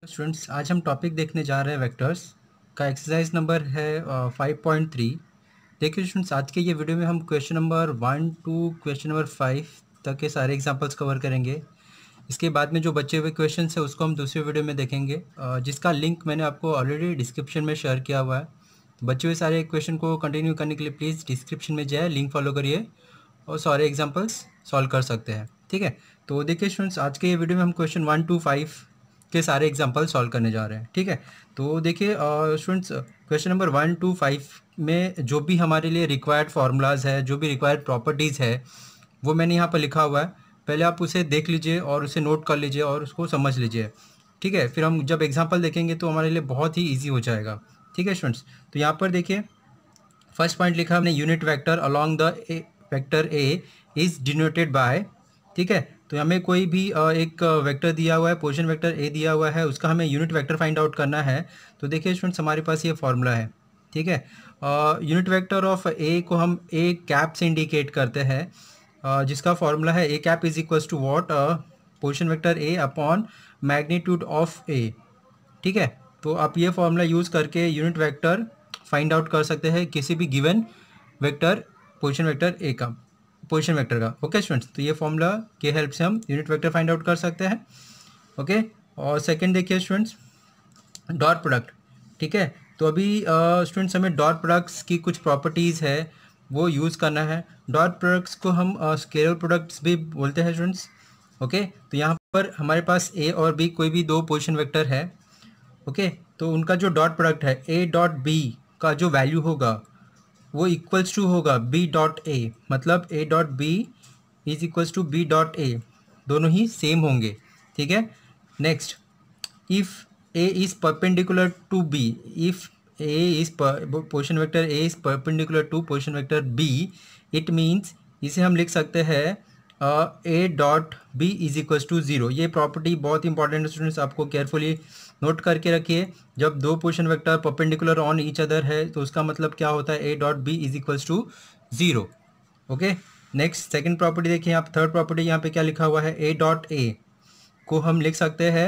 Students, आज हम topic देखने जा रहे हैं वेक्टर्स का। एक्सरसाइज नंबर है 5.3। देखिए स्टूडेंट्स, आज के ये वीडियो में हम question number 1 to question number 5 तक के सारे एग्जांपल्स कवर करेंगे। इसके बाद में जो बचे हुए क्वेश्चन है उसको हम दूसरे वीडियो में देखेंगे, जिसका लिंक मैंने आपको ऑलरेडी डिस्क्रिप्शन में शेयर किया हुआ है। तो बचे हुए सारे क्वेश्चन को कंटिन्यू करने के लिए प्लीज़ डिस्क्रिप्शन में जाए, लिंक फॉलो करिए और सारे एग्जाम्पल्स सॉल्व कर सकते हैं। ठीक है, तो देखिए स्टूडेंट्स, आज के ये वीडियो में हम क्वेश्चन 1 टू 5 के सारे एग्जाम्पल सॉल्व करने जा रहे हैं। ठीक है, तो देखिए स्टूडेंट्स, क्वेश्चन नंबर 1 टू 5 में जो भी हमारे लिए रिक्वायर्ड फार्मूलाज है, जो भी रिक्वायर्ड प्रॉपर्टीज़ है, वो मैंने यहाँ पर लिखा हुआ है। पहले आप उसे देख लीजिए और उसे नोट कर लीजिए और उसको समझ लीजिए। ठीक है, फिर हम जब एग्जाम्पल देखेंगे तो हमारे लिए बहुत ही ईजी हो जाएगा। ठीक है स्टूडेंट्स, तो यहाँ पर देखिए फर्स्ट पॉइंट लिखा हमने, unit vector along the vector A is denoted by. ठीक है, तो हमें कोई भी एक वेक्टर दिया हुआ है, पोजीशन वेक्टर ए दिया हुआ है, उसका हमें यूनिट वेक्टर फाइंड आउट करना है। तो देखिए स्टूडेंट्स, हमारे पास ये फॉर्मूला है। ठीक है, यूनिट वेक्टर ऑफ ए को हम ए कैप से इंडिकेट करते हैं, जिसका फॉर्मूला है A cap is equals to what, position vector A upon magnitude of A. ठीक है, तो आप ये फॉर्मूला यूज़ करके यूनिट वेक्टर फाइंड आउट कर सकते हैं किसी भी given vector, position vector A का, पोजीशन वेक्टर का। ओके स्टूडेंट्स, तो ये फॉर्मूला के हेल्प से हम यूनिट वेक्टर फाइंड आउट कर सकते हैं। ओके, और सेकंड देखिए स्टूडेंट्स, डॉट प्रोडक्ट। ठीक है, तो अभी स्टूडेंट्स हमें डॉट प्रोडक्ट्स की कुछ प्रॉपर्टीज़ है वो यूज़ करना है। डॉट प्रोडक्ट्स को हम स्केलर प्रोडक्ट्स भी बोलते हैं स्टूडेंट्स। ओके, तो यहाँ पर हमारे पास ए और बी कोई भी दो पोजीशन वेक्टर है। ओके, तो उनका जो डॉट प्रोडक्ट है ए डॉट बी का जो वैल्यू होगा वो इक्वल्स टू होगा बी डॉट ए, मतलब ए dot B is equals to B dot A, दोनों ही सेम होंगे। ठीक है, next, if A is perpendicular to B, if A is position vector A is perpendicular to position vector B, it means इसे हम लिख सकते हैं A dot B is equals to zero. ये प्रॉपर्टी बहुत इंपॉर्टेंट है स्टूडेंट्स, आपको carefully note करके रखिए। जब दो position vector perpendicular on each other है तो उसका मतलब क्या होता है, ए dot B is equals to zero. Okay, next second property देखिए, आप थर्ड प्रॉपर्टी यहाँ पे क्या लिखा हुआ है, ए डॉट ए को हम लिख सकते हैं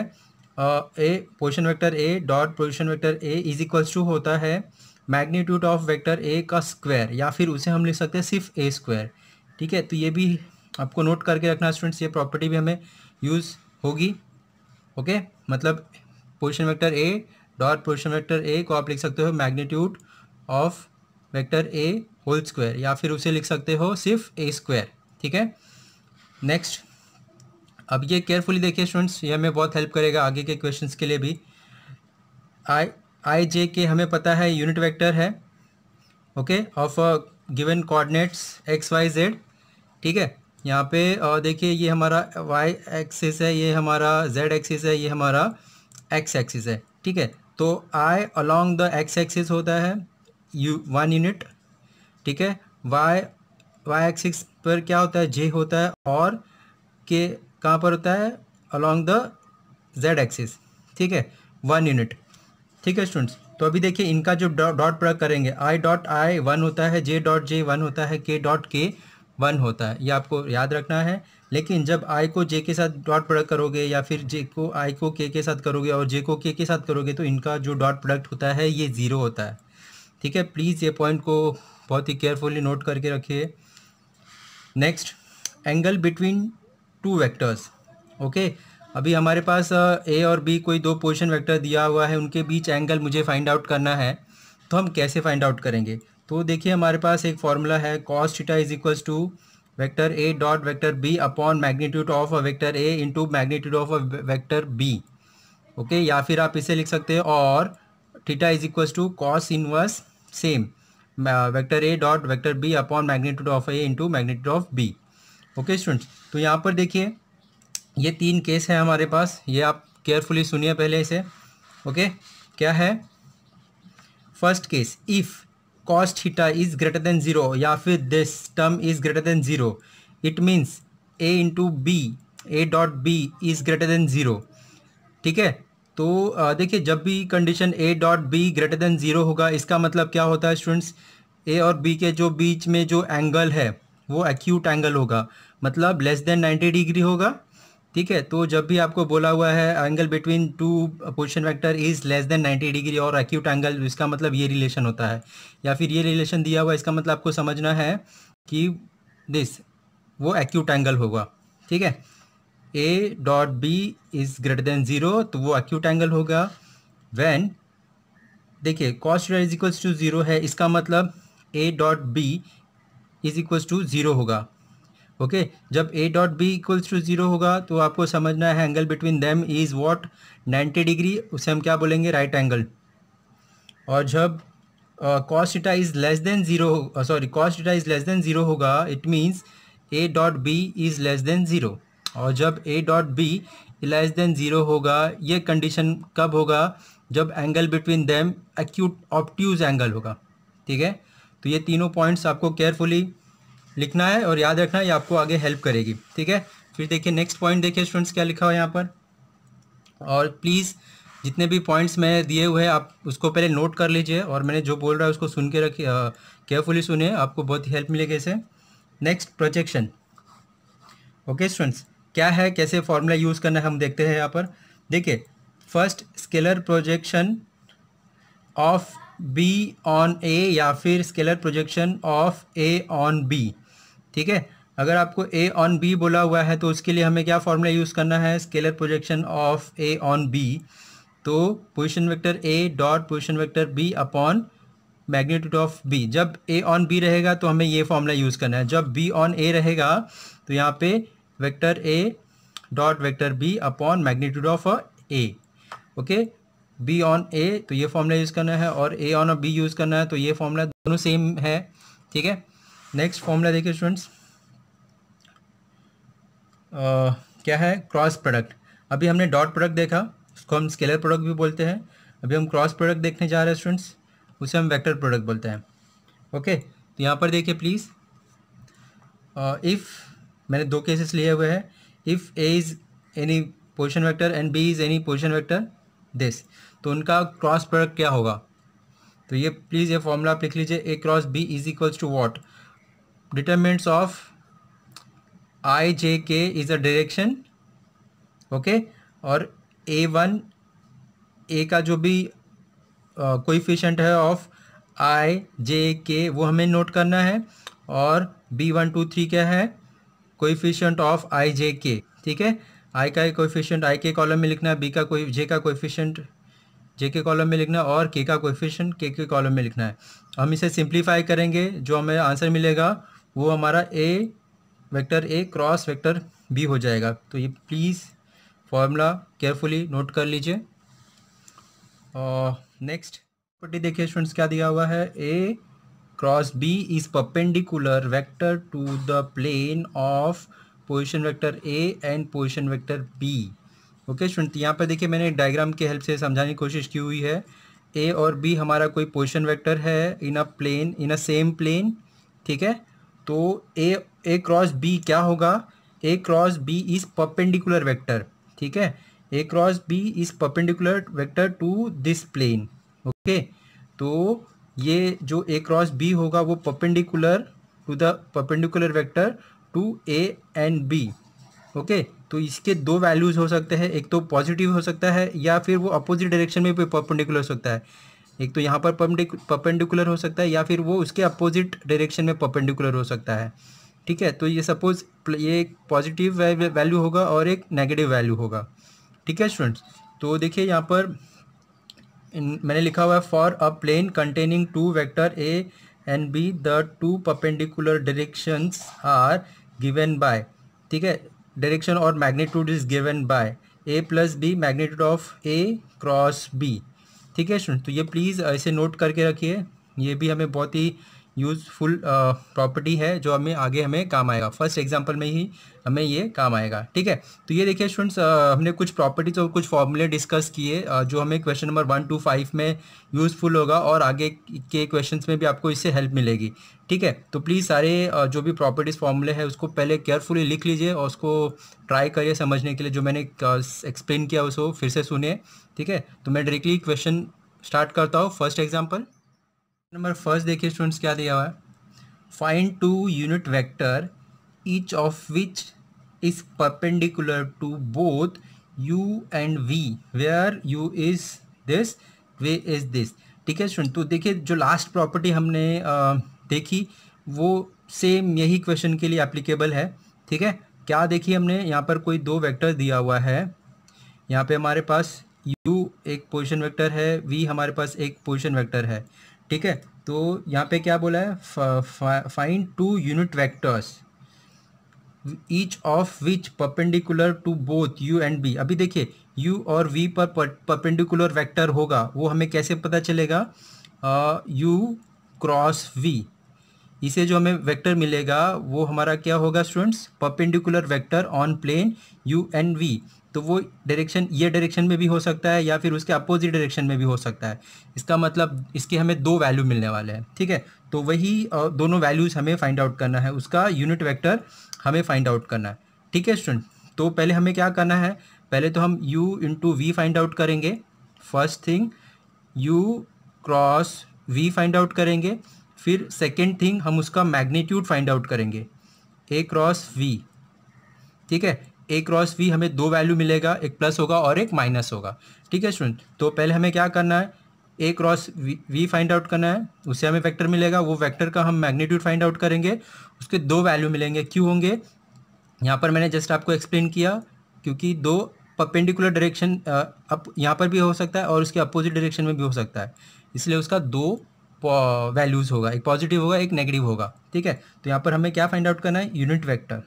A position vector A dot position vector A is equals to होता है मैग्नीट्यूड ऑफ वेक्टर ए का स्क्वायर, या फिर उसे हम लिख सकते हैं सिर्फ ए स्क्वायर। ठीक है, तो ये भी आपको नोट करके रखना स्टूडेंट्स, ये प्रॉपर्टी भी हमें यूज़ होगी। ओके, मतलब position vector A dot position vector A को आप लिख सकते हो magnitude of vector A whole square, या फिर उसे लिख सकते हो सिर्फ ए स्क्वायर। ठीक है, नेक्स्ट, अब ये केयरफुली देखिए स्टूडेंट्स, ये हमें बहुत हेल्प करेगा आगे के क्वेश्चंस के लिए भी। आई जे के हमें पता है यूनिट वेक्टर है, okay, of given coordinates x y z. ठीक है, यहाँ पे देखिए ये हमारा वाई एक्सिस है, ये हमारा जेड एक्सिस है, ये हमारा एक्स एक्सिस है। ठीक है, तो आई अलोंग द एक्स एक्सिस होता है वन यूनिट। ठीक है, वाई वाई एक्सिस पर क्या होता है, जे होता है, और के कहाँ पर होता है, अलोंग द जेड एक्सिस। ठीक है, वन यूनिट। ठीक है स्टूडेंट्स, तो अभी देखिए इनका जो डॉट प्रोडक्ट करेंगे, आई डॉट आई वन होता है, जे डॉट जे वन होता है, के डॉट के वन होता है, ये आपको याद रखना है। लेकिन जब आई को जे के साथ डॉट प्रोडक्ट करोगे, या फिर जे को आई को के साथ करोगे, और जे को के साथ करोगे, तो इनका जो डॉट प्रोडक्ट होता है ये ज़ीरो होता है। ठीक है, प्लीज़ ये पॉइंट को बहुत ही केयरफुली नोट करके रखिए। Next, angle between two vectors. Okay, अभी हमारे पास ए और बी कोई दो पोजीशन वेक्टर दिया हुआ है, उनके बीच एंगल मुझे फाइंड आउट करना है। तो हम कैसे फाइंड आउट करेंगे, तो देखिए हमारे पास एक फॉर्मूला है, cos theta is equals to vector A dot vector B upon magnitude of vector a into magnitude of vector B. Okay, या फिर आप इसे लिख सकते हैं और theta is equals to cos inverse same vector A dot vector B upon magnitude of a into magnitude of b. Okay students, तो यहाँ पर देखिए ये तीन केस है हमारे पास, ये आप केयरफुली सुनिए पहले इसे। ओके, क्या है, first case, if cos theta is greater than zero, या फिर this term is greater than zero, it means a into b, a dot B is greater than zero. ठीक है, तो देखिए जब भी condition a dot b greater than zero होगा, इसका मतलब क्या होता है स्टूडेंट्स, ए और बी के जो बीच में जो एंगल है वो एक्यूट एंगल होगा, मतलब लेस देन 90 डिग्री होगा, ठीक है, तो जब भी आपको बोला हुआ है angle between two position vector is less then 90 degree और एक्यूट एंगल, इसका मतलब ये रिलेशन होता है, या फिर ये रिलेशन दिया हुआ है, इसका मतलब आपको समझना है कि दिस वो एक्यूट एंगल होगा। ठीक है, ए dot B is greater than zero, तो वो एक्यूट एंगल होगा। व्हेन देखिए cos theta is equals to zero है, इसका मतलब ए dot B is equals to zero होगा। ओके, जब ए dot b equals to zero होगा तो आपको समझना है angle between them is what 90 degree, उसे हम क्या बोलेंगे, राइट एंगल। और जब cos theta is less than zero, sorry cos theta is less than zero होगा, it means A dot B is less than zero. और जब ए dot B less than zero होगा, ये कंडीशन कब होगा, जब angle between them acute obtuse angle होगा। ठीक है, तो ये तीनों पॉइंट्स आपको केयरफुली लिखना है और याद रखना है, ये आपको आगे हेल्प करेगी। ठीक है, फिर देखिए नेक्स्ट पॉइंट, देखिए स्टूडेंट्स क्या लिखा हुआ है यहाँ पर। और प्लीज़ जितने भी पॉइंट्स मैं दिए हुए हैं आप उसको पहले नोट कर लीजिए, और मैंने जो बोल रहा है उसको सुन के रखिए, केयरफुली सुनिए, आपको बहुत हेल्प मिलेगी इससे। Next projection. ओके स्टूडेंट्स, क्या है, कैसे फॉर्मूला यूज़ करना है हम देखते हैं यहाँ पर। देखिए first scalar projection of B on A या फिर scalar projection of A on B. ठीक है, अगर आपको ए ऑन बी बोला हुआ है तो उसके लिए हमें क्या फॉर्मूला यूज़ करना है, scalar projection of A on B. तो position vector A dot position vector B upon magnitude of B. जब ए ऑन बी रहेगा तो हमें ये फॉर्मूला यूज़ करना है, जब बी ऑन ए रहेगा तो यहाँ पे vector A dot vector B upon magnitude of A. Okay, B on A तो ये फॉर्मूला यूज़ करना है, और ए ऑन बी यूज़ करना है, तो ये फॉर्मूला दोनों सेम है। ठीक है, नेक्स्ट फॉर्मूला देखिए स्टूडेंट्स, क्या है, क्रॉस प्रोडक्ट। अभी हमने डॉट प्रोडक्ट देखा, उसको हम स्केलर प्रोडक्ट भी बोलते हैं। अभी हम क्रॉस प्रोडक्ट देखने जा रहे हैं स्टूडेंट्स, उसे हम वेक्टर प्रोडक्ट बोलते हैं। ओके, तो यहाँ पर देखिए प्लीज़, इफ़ मैंने दो केसेस लिए हुए हैं, if A is any position vector and b is any position vector this, तो उनका क्रॉस प्रोडक्ट क्या होगा। तो ये प्लीज़ ये फॉर्मूला आप लिख लीजिए, A cross B is equals to what, determinants of I J K is a direction. Okay, और ए वन, ए का जो भी कोइफिशिएंट है ऑफ आई जे के वो हमें नोट करना है, और बी वन टू थ्री क्या है, कोइफिशिएंट ऑफ आई जे के। ठीक है, आई का कोइफिशिएंट आई के कॉलम में लिखना है, बी का कोई जे का कोइफिशिएंट जे के कॉलम में लिखना है, और के का कोइफिशिएंट के कॉलम में लिखना है। हम इसे सिंप्लीफाई करेंगे, जो हमें आंसर मिलेगा वो हमारा a vector A cross vector B हो जाएगा। तो ये प्लीज़ फॉर्मूला केयरफुली नोट कर लीजिए। और नेक्स्ट प्रॉपर्टी देखिए स्टूडेंट्स क्या दिया हुआ है, A cross B is perpendicular vector to the plane of position vector A and position vector B. Okay student, यहाँ पर देखिए मैंने एक डायग्राम की हेल्प से समझाने की कोशिश की हुई है। ए और बी हमारा कोई पोजीशन वेक्टर है in a plane, in a same plane. ठीक है, तो ए क्रॉस बी क्या होगा, A cross B is perpendicular vector. ठीक है, A cross B is perpendicular vector to this plane. Okay, तो ये जो ए क्रॉस बी होगा वो perpendicular to the perpendicular vector to A and B. Okay, तो इसके दो वैल्यूज़ हो सकते हैं, एक तो पॉजिटिव हो सकता है या फिर वो अपोजिट डायरेक्शन में भी परपेंडिकुलर हो सकता है। एक तो यहाँ पर परपेंडिकुलर हो सकता है या फिर वो उसके अपोजिट डायरेक्शन में परपेंडिकुलर हो सकता है। ठीक है, तो ये सपोज ये एक पॉजिटिव वैल्यू होगा और एक नेगेटिव वैल्यू होगा। ठीक है स्टूडेंट्स, तो देखिए यहाँ पर मैंने लिखा हुआ है, for a plane containing two vector A and b the two perpendicular directions are given by. ठीक है, डायरेक्शन और magnitude is given by a plus b magnitude of a cross b. ठीक है स्टूडेंट, तो ये प्लीज़ ऐसे note करके रखिए, ये भी हमें बहुत ही यूज़फुल प्रॉपर्टी है जो हमें काम आएगा, फर्स्ट एग्जांपल में ही हमें ये काम आएगा। ठीक है, तो ये देखिए स्टूडेंट्स, हमने कुछ प्रॉपर्टीज और कुछ फॉर्मूले डिस्कस किए जो हमें क्वेश्चन नंबर 1 to 5 में यूज़फुल होगा, और आगे के क्वेश्चंस में भी आपको इससे हेल्प मिलेगी। ठीक है, तो प्लीज़ सारे जो भी प्रॉपर्टीज़ फॉर्मूले हैं उसको पहले केयरफुली लिख लीजिए और उसको ट्राई करिए समझने के लिए, जो मैंने एक्सप्लेन किया उसको फिर से सुनिए। ठीक है, तो मैं डायरेक्टली क्वेश्चन स्टार्ट करता हूँ। फर्स्ट एग्जाम्पल नंबर फर्स्ट देखिए स्टूडेंट्स क्या दिया हुआ है, find two unit vector each of which is perpendicular to both u and v where u is this, v is this। ठीक है स्टूडेंट, तो देखिए जो लास्ट प्रॉपर्टी हमने देखी वो सेम यही क्वेश्चन के लिए एप्लीकेबल है। ठीक है, क्या देखिए हमने यहाँ पर कोई दो वेक्टर दिया हुआ है, यहाँ पे हमारे पास u एक पोजीशन वेक्टर है, v हमारे पास एक पोजीशन वेक्टर है। ठीक है, तो यहाँ पे क्या बोला है, find two unit vectors each of which perpendicular to both u and v। अभी देखिए u और v पर परपेंडिकुलर वेक्टर होगा, वो हमें कैसे पता चलेगा, u क्रॉस v, इसे जो हमें वेक्टर मिलेगा वो हमारा क्या होगा students, perpendicular vector on plane u and v। तो वो डायरेक्शन ये डायरेक्शन में भी हो सकता है या फिर उसके अपोजिट डायरेक्शन में भी हो सकता है। इसका मतलब इसके हमें दो वैल्यू मिलने वाले हैं। ठीक है, तो वही दोनों वैल्यूज़ हमें फाइंड आउट करना है, उसका यूनिट वेक्टर हमें फाइंड आउट करना है। ठीक है स्टूडेंट, तो पहले हमें क्या करना है, पहले तो हम u into V find out करेंगे। First thing u cross v find out करेंगे, फिर सेकेंड थिंग हम उसका मैग्नीट्यूड फाइंड आउट करेंगे, a क्रॉस v। ठीक है, a क्रॉस v हमें दो वैल्यू मिलेगा, एक प्लस होगा और एक माइनस होगा। ठीक है स्टूडेंट, तो पहले हमें क्या करना है, a cross v find out करना है, उससे हमें वेक्टर मिलेगा, वो वेक्टर का हम मैग्नीट्यूड फाइंड आउट करेंगे, उसके दो वैल्यू मिलेंगे। क्यों होंगे, यहाँ पर मैंने जस्ट आपको एक्सप्लेन किया, क्योंकि दो परपेंडिकुलर डायरेक्शन अब यहाँ पर भी हो सकता है और उसके अपोजिट डायरेक्शन में भी हो सकता है, इसलिए उसका दो वैल्यूज़ होगा, एक पॉजिटिव होगा एक नेगेटिव होगा। ठीक है, तो यहाँ पर हमें क्या फाइंड आउट करना है, unit vector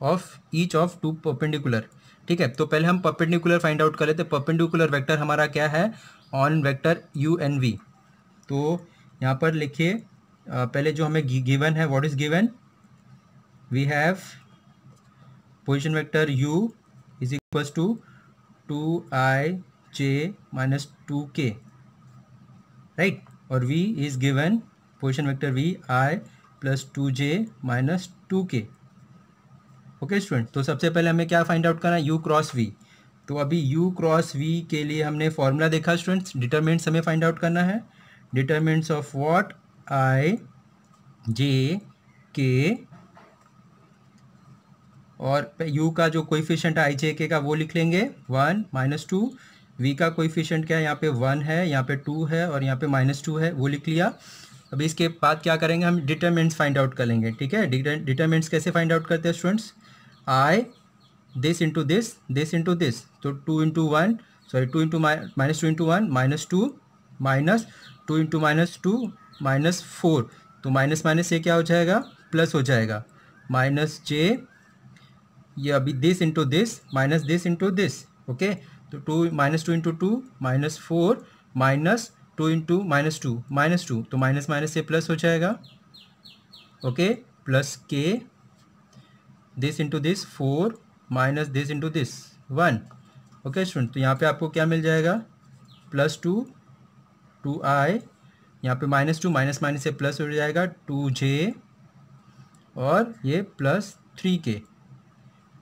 of each of two perpendicular. ठीक है, तो पहले हम परपेंडिकुलर फाइंड आउट कर लेते हैं। परपेंडिकुलर वेक्टर हमारा क्या है, on vector u and v। तो यहाँ पर लिखिए, पहले जो हमें गिवन है, what is given, we have position vector u is equals to 2i j minus 2k, right, और v is given position vector v i plus 2j minus 2k। Okay student, तो सबसे पहले हमें क्या फाइंड आउट करना है, u cross v। तो अभी u क्रॉस v के लिए हमने फॉर्मूला देखा स्टूडेंट्स, डिटरमिनेंट्स हमें फाइंड आउट करना है, determinants of what, i j k, और u का जो कोएफिशिएंट है i j k का वो लिख लेंगे 1 माइनस 2, v का कोएफिशिएंट क्या है, यहाँ पे 1 है, यहाँ पे 2 है और यहाँ पे -2 है, वो लिख लिया। अभी इसके बाद क्या करेंगे, हम डिटरमिनेंट्स फाइंड आउट कर लेंगे। ठीक है, डिटरमिनेंट्स कैसे फाइंड आउट करते हैं students, i this into this, this into this, तो 2 into 1 sorry 2 into minus 2 into 1 -2 minus 2 into -2 -4, तो माइनस माइनस से क्या हो जाएगा, प्लस हो जाएगा, माइनस j, ये अभी this into this minus this into this. Okay, तो 2 माइनस 2 इंटू 2 -4 माइनस 2 इंटू -2 तो माइनस माइनस से प्लस हो जाएगा। Okay, plus k, this into this 4 minus this into this 1। Okay student, तो यहाँ पे आपको क्या मिल जाएगा, +2 2i, यहाँ पे -2 माइनस माइनस से प्लस हो जाएगा 2j और ये +3k।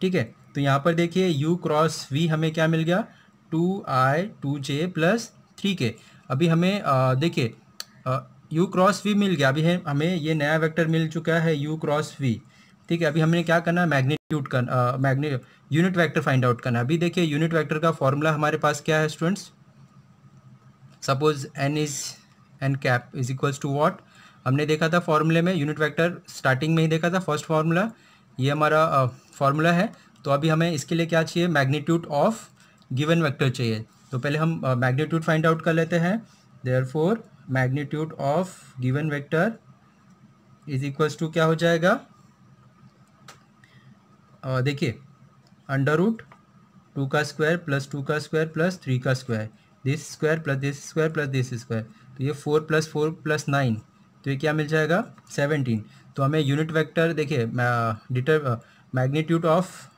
ठीक है, तो यहाँ पर देखिए u क्रॉस v हमें क्या मिल गया, 2i 2j प्लस 3k। अभी हमें देखिए u क्रॉस v मिल गया, अभी है हमें ये नया वेक्टर मिल चुका है u क्रॉस v। ठीक है, अभी हमें क्या करना है, मैग्नीट्यूड का यूनिट वेक्टर फाइंड आउट करना है। अभी देखिए यूनिट वेक्टर का फॉर्मूला हमारे पास क्या है students, suppose n cap is equals to what, हमने देखा था फॉर्मूले में, यूनिट वेक्टर स्टार्टिंग में ही देखा था, फर्स्ट फार्मूला, ये हमारा फार्मूला है। तो अभी हमें इसके लिए क्या चाहिए, मैग्नीट्यूड ऑफ गिवन वेक्टर चाहिए। तो पहले हम मैग्नीट्यूड फाइंड आउट कर लेते हैं, therefore magnitude of given vector is equals to क्या हो जाएगा, देखिए √2 का स्क्वायर प्लस 2 का स्क्वायर प्लस 3 का square, this square plus this square plus this square, तो ये 4 + 4 + 9, तो ये क्या मिल जाएगा 17। तो हमें यूनिट वेक्टर देखिए magnitude of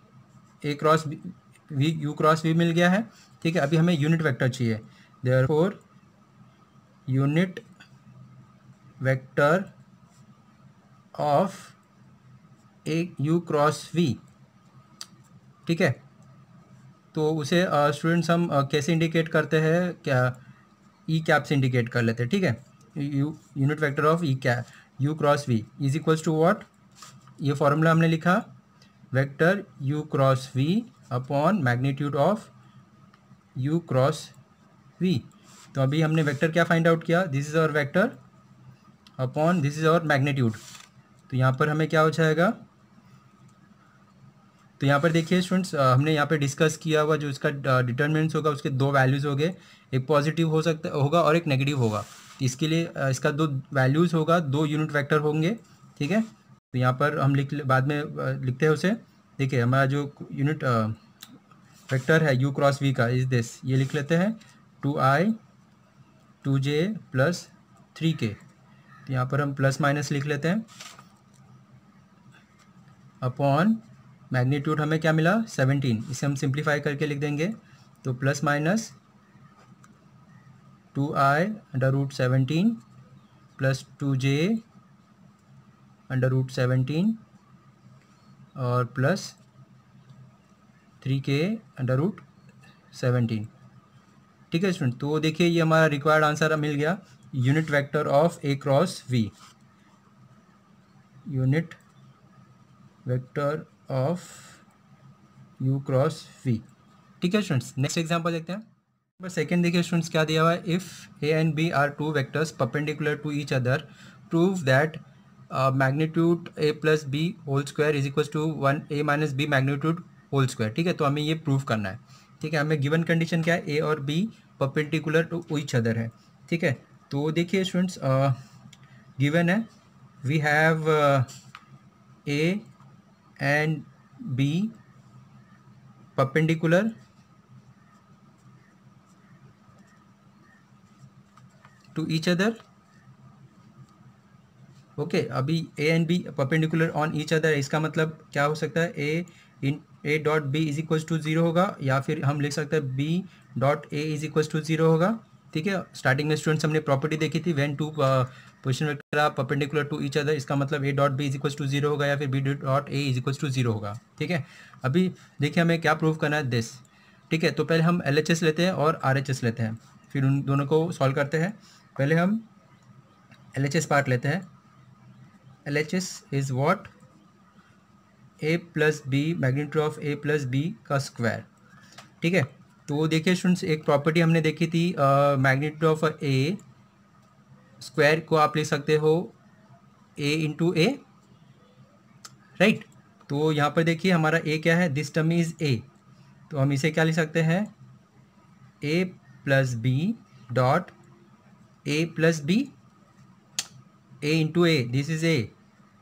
a cross v u cross v मिल गया है। ठीक है, अभी हमें यूनिट वेक्टर चाहिए, therefore unit vector of a u cross v। ठीक है, तो उसे स्टूडेंट्स हम कैसे इंडिकेट करते हैं, क्या ई कैप से इंडिकेट कर लेते हैं। ठीक है, unit vector of e cap u cross v is equals to what, ये फॉर्मूला हमने लिखा vector u cross v upon magnitude of u cross v। तो अभी हमने वेक्टर क्या फाइंड आउट किया, this is our vector upon this is our magnitude. तो यहाँ पर हमें क्या हो जाएगा, तो यहाँ पर देखिए स्टूडेंट्स, हमने यहाँ पे डिस्कस किया हुआ जो इसका डिटर्मिनेंट्स होगा उसके दो वैल्यूज़ हो गए, एक पॉजिटिव हो सकता होगा और एक नेगेटिव होगा। तो इसके लिए इसका दो वैल्यूज़ होगा, दो यूनिट वेक्टर होंगे, ठीक है। तो यहाँ पर हम बाद में लिखते हैं उसे। देखिए हमारा जो यूनिट वेक्टर है u क्रॉस v का इज दिस, ये लिख लेते हैं 2i 2j प्लस 3k। तो यहाँ पर हम प्लस माइनस लिख लेते हैं अपॉन मैग्नीट्यूड हमें क्या मिला 17, इसे हम सिंप्लीफाई करके लिख देंगे। तो plus minus 2i under root 17 plus 2j under root 17 और प्लस 3k अंडर रूट 17। ठीक है स्टूडेंट, तो देखिए ये हमारा रिक्वायर्ड आंसर मिल गया, unit vector of a cross v, unit vector of u cross v। ठीक है स्टूडेंट्स, नेक्स्ट एग्जांपल देखते हैं। नंबर सेकंड देखिए स्टूडेंट्स क्या दिया हुआ है, if a and b are two vectors perpendicular to each other prove that magnitude a plus b whole square is equal to 1a minus b magnitude whole square. ठीक है, तो हमें ये प्रूव करना है। ठीक है, हमें गिवन कंडीशन क्या है, a और b perpendicular to each other है। ठीक है, तो देखिए स्टूडेंट्स गिवन है we have a and b perpendicular to each other। Okay, अभी a and b perpendicular on each other, इसका मतलब क्या हो सकता है, a dot B is equal to zero होगा, या फिर हम लिख सकते हैं b dot a is equal to zero होगा। ठीक है, स्टार्टिंग में स्टूडेंट्स हमने प्रॉपर्टी देखी थी, when two position vector are perpendicular to each other, इसका मतलब a dot b is equal to zero होगा या फिर b dot a is equal to zero होगा। ठीक है, अभी देखिए हमें क्या प्रूव करना है, दिस। ठीक है, तो पहले हम LHS लेते हैं और RHS लेते हैं, फिर उन दोनों को सॉल्व करते हैं। पहले हम LHS पार्ट लेते हैं। LHS is what, a plus b magnitude of a plus b का स्क्वायर। ठीक है, तो देखिए स्टूडेंट्स एक प्रॉपर्टी हमने देखी थी, मैग्नीट्यूड ऑफ a स्क्वायर को आप लिख सकते हो a इंटू ए, राइट। तो यहाँ पर देखिए हमारा a क्या है, दिस टर्म इज़ a, तो हम इसे क्या लिख सकते हैं, a plus b dot a plus b, a into a, this is a,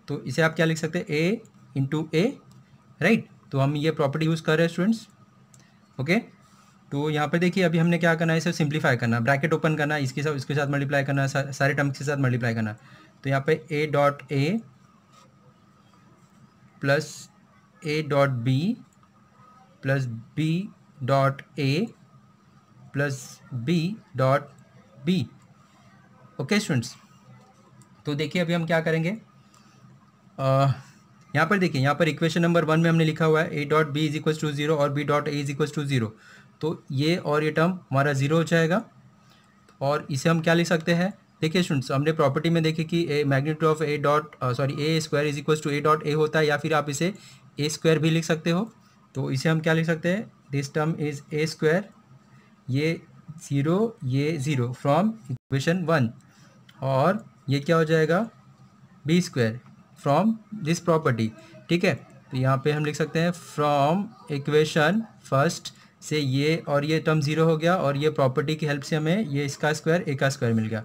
तो इसे आप क्या लिख सकते हैं, a इंटू ए, राइट। तो हम ये प्रॉपर्टी यूज़ कर रहे हैं स्टूडेंट्स। ओके, तो यहाँ पर देखिए अभी हमने क्या करना है, इसे सिंप्लीफाई करना, ब्रैकेट ओपन करना, इसके साथ उसके साथ मल्टीप्लाई करना, सारे टर्म्स के साथ मल्टीप्लाई करना। तो यहाँ पे a dot a plus a dot b plus b dot a plus b dot b। Okay students, तो देखिए अभी हम क्या करेंगे, यहाँ पर देखिए, यहाँ पर इक्वेशन नंबर 1 में हमने लिखा हुआ है a dot B is equal to zero और b dot a is equal to zero, तो ये और ये टर्म हमारा ज़ीरो हो जाएगा। और इसे हम क्या लिख सकते हैं, देखिए स्टूडेंट्स हमने प्रॉपर्टी में देखे कि A magnitude of A dot A square is equal to A dot A होता है, या फिर आप इसे ए स्क्वायर भी लिख सकते हो। तो इसे हम क्या लिख सकते हैं, this term is a square, ये ज़ीरो फ्रॉम इक्वेशन 1, और ये क्या हो जाएगा, b square from this property. ठीक है, तो यहाँ पे हम लिख सकते हैं फ्रॉम इक्वेशन फर्स्ट से ये और ये टर्म ज़ीरो हो गया, और ये प्रॉपर्टी की हेल्प से हमें ये इसका स्क्वायर ए का स्क्वायर मिल गया,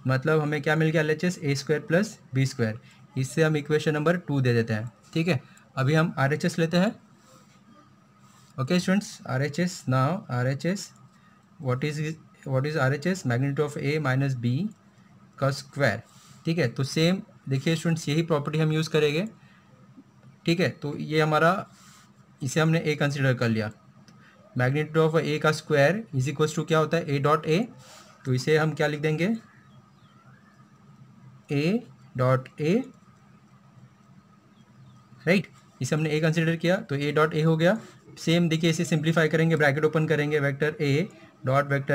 मतलब हमें क्या मिल गया, LHS ए स्क्वायर प्लस बी स्क्वायर। इससे हम इक्वेशन नंबर 2 दे देते हैं। ठीक है, अभी हम RHS लेते हैं। Okay students, RHS now, RHS what is RHS, magnitude of a minus b का स्क्वायर। ठीक है, तो सेम देखिए स्टूडेंट्स यही प्रॉपर्टी हम यूज़ करेंगे। ठीक है, तो ये हमारा, इसे हमने a कंसिडर कर लिया, मैग्नीट्यूड ऑफ a का स्क्वायर इज इक्वल्स टू क्या होता है, a डॉट ए, तो इसे हम क्या लिख देंगे, a डॉट ए, राइट। इसे हमने a कंसिडर किया तो a डॉट ए हो गया। सेम देखिए इसे सिंप्लीफाई करेंगे, ब्रैकेट ओपन करेंगे, vector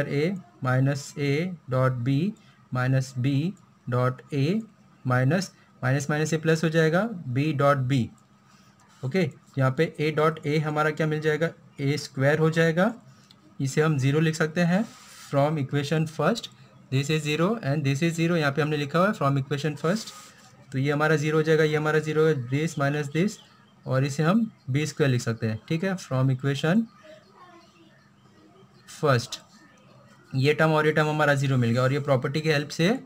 a minus a dot b minus b dot a minus minus minus से प्लस हो जाएगा b डॉट b। ओके, यहाँ पे ए डॉट ए हमारा क्या मिल जाएगा, ए स्क्वायर हो जाएगा, इसे हम 0 लिख सकते हैं from equation first, this is 0 and this is 0, यहाँ पे हमने लिखा हुआ है फ्रॉम इक्वेशन फर्स्ट, तो ये हमारा 0 हो जाएगा, ये हमारा 0 है, दिस माइनस दिस, और इसे हम बी स्क्वायर लिख सकते हैं, ठीक है, फ्रॉम इक्वेशन फर्स्ट। ये टर्म और ये टर्म हमारा 0 मिल गया, और ये प्रॉपर्टी की हेल्प से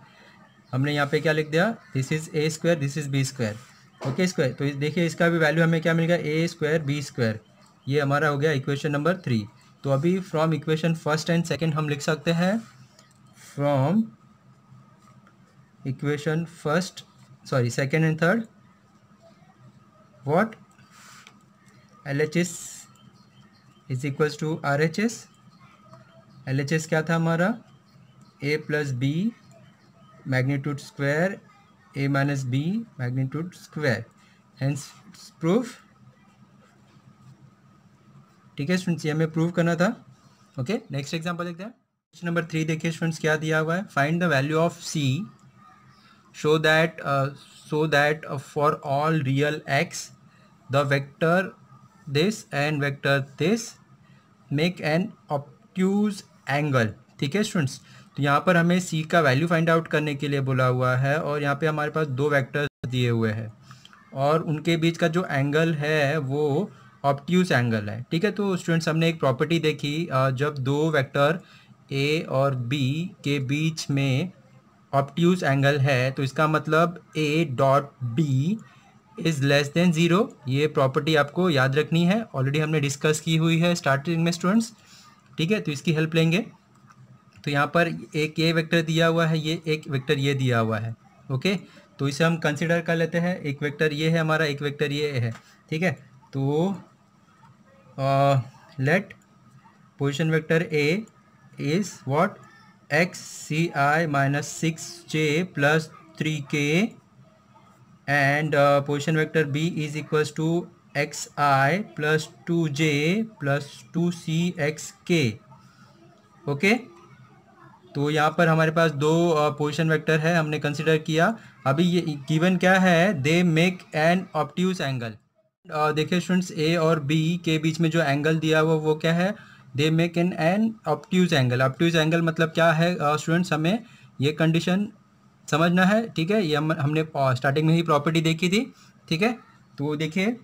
हमने यहाँ पे क्या लिख दिया, this is a square, this is b square, okay square. तो देखिए इसका भी वैल्यू हमें क्या मिल गया, ए स्क्वायर बी स्क्वायर, ये हमारा हो गया इक्वेशन नंबर 3। तो अभी from equation first and second हम लिख सकते हैं, from equation first sorry second and third, what LHS is equals to RHS। LHS क्या था हमारा, a plus b magnitude square a minus b magnitude square, hence proof, ठीक है students, ये हमें प्रूव करना था। ओके नेक्स्ट एग्जांपल देखते हैं। क्वेश्चन नंबर 3 देखिए स्टूडेंट्स क्या दिया हुआ है, find the value of c show that for all real x the vector this and vector this make an obtuse angle, ठीक है स्टूडेंट्स। तो यहाँ पर हमें c का वैल्यू फाइंड आउट करने के लिए बोला हुआ है, और यहाँ पे हमारे पास दो वेक्टर्स दिए हुए हैं और उनके बीच का जो एंगल है वो ऑब्ट्यूज एंगल है, ठीक है। तो स्टूडेंट्स हमने एक प्रॉपर्टी देखी, जब दो वेक्टर a और b के बीच में ऑब्ट्यूज एंगल है तो इसका मतलब a dot b is less than 0। ये प्रॉपर्टी आपको याद रखनी है, ऑलरेडी हमने डिस्कस की हुई है स्टार्टिंग में स्टूडेंट्स, ठीक है। तो इसकी हेल्प लेंगे। तो यहाँ पर एक ये वेक्टर दिया हुआ है, ये एक वेक्टर ये दिया हुआ है, ओके। तो इसे हम कंसिडर कर लेते हैं, एक वेक्टर ये है हमारा, एक वेक्टर ये है, ठीक है। तो let position vector a is what, xci minus 6j plus 3k and position vector b is equals to xi plus 2j plus 2cxk, okay. तो यहाँ पर हमारे पास दो पोजीशन वेक्टर है, हमने कंसिडर किया। अभी ये गिवन क्या है, they make an obtuse angle. देखिए स्टूडेंट्स a और b के बीच में जो एंगल दिया हुआ वो क्या है, they make an obtuse angle. Obtuse angle मतलब क्या है स्टूडेंट्स, हमें ये कंडीशन समझना है, ठीक है। ये हमने स्टार्टिंग में ही प्रॉपर्टी देखी थी, ठीक है। तो देखिए